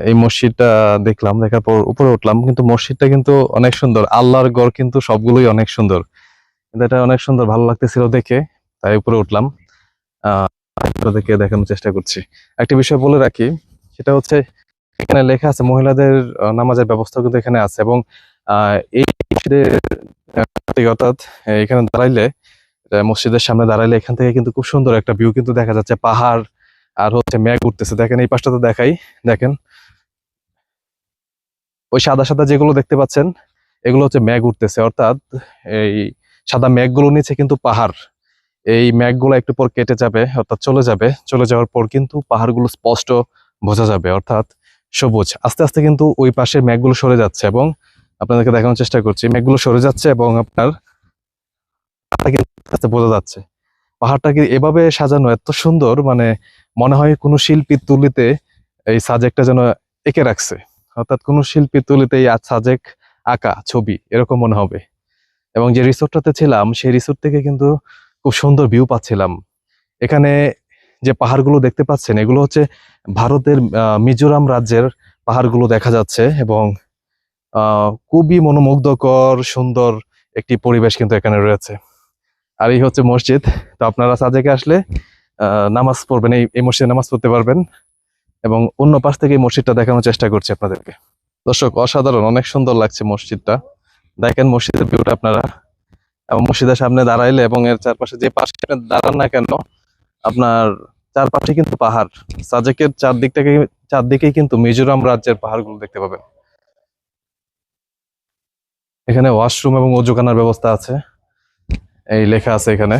এই মসজিদটা দেখলাম, দেখার পর উপরে উঠলাম, কিন্তু মসজিদটা কিন্তু অনেক সুন্দর। আল্লাহর ঘর কিন্তু সবগুলোই অনেক সুন্দর, কিন্তু এটা অনেক সুন্দর, ভালো লাগতেছিল দেখে, তাই উপরে উঠলাম। আহ উপরে দেখে দেখানোর চেষ্টা করছি। একটা বিষয় বলে রাখি, সেটা হচ্ছে এখানে লেখা আছে মহিলাদের নামাজের ব্যবস্থা কিন্তু এখানে আছে। এবং এই মসজিদের অর্থাৎ এখানে দাঁড়াইলে, মসজিদের সামনে দাঁড়াইলে এখান থেকে কিন্তু খুব সুন্দর একটা ভিউ কিন্তু দেখা যাচ্ছে, পাহাড় আর হচ্ছে মেঘ উঠতেছে। দেখেন এই পাশটাতে দেখাই, দেখেন ওই সাদা সাদা যেগুলো দেখতে পাচ্ছেন, এগুলো হচ্ছে মেঘ উঠতেছে, অর্থাৎ এই সাদা মেঘগুলো নিচে কিন্তু পাহাড়। এই মেঘগুলো একটু পর কেটে যাবে, অর্থাৎ চলে যাবে, চলে যাওয়ার পর কিন্তু পাহাড়গুলো স্পষ্ট বোঝা যাবে, অর্থাৎ সবুজ। আস্তে আস্তে কিন্তু ওই পাশের মেঘগুলো সরে যাচ্ছে, এবং আপনাদেরকে দেখানোর চেষ্টা করছি, মেঘগুলো সরে যাচ্ছে এবং আপনার আস্তে বোঝা যাচ্ছে পাহাড়টাকে এভাবে সাজানো এত সুন্দর, মানে মনে হয় কোনো শিল্পী তুলিতে এই সাজেকটা যেন এঁকে রাখছে, অর্থাৎ কোনো শিল্পী তুলিতে এই সাজেক আঁকা ছবি এরকম মনে হবে। এবং যে রিসোর্টটাতে ছিলাম, সেই রিসোর্ট থেকে কিন্তু খুব সুন্দর ভিউ পাচ্ছিলাম। এখানে যে পাহাড়গুলো দেখতে পাচ্ছেন, এগুলো হচ্ছে ভারতের মিজোরাম রাজ্যের পাহাড়গুলো দেখা যাচ্ছে। এবং খুবই মনোমুগ্ধকর সুন্দর একটি পরিবেশ কিন্তু এখানে রয়েছে। আর এই হচ্ছে মসজিদ। তো আপনারা সাজেকে আসলে নামাজ পড়বেন, এই মসজিদে নামাজ পড়তে পারবেন। এবং অন্য পাশ থেকে এই মসজিদটা দেখানোর চেষ্টা করছি আপনাদেরকে। দর্শক, অসাধারণ, অনেক সুন্দর লাগছে মসজিদটা। দেখেন মসজিদের ভিউটা আপনারা। এবং মসজিদের সামনে দাঁড়াইলে এবং এর চারপাশে যে পাশে আপনি দাঁড়ান না কেন, আপনার চারপাশে কিন্তু পাহাড়। সাজেকের চারদিকেই কিন্তু মিজোরাম রাজ্যের পাহাড়গুলো দেখতে পাবেন। এখানে ওয়াশরুম এবং ওযুখানার ব্যবস্থা আছে, এই লেখা আছে এখানে।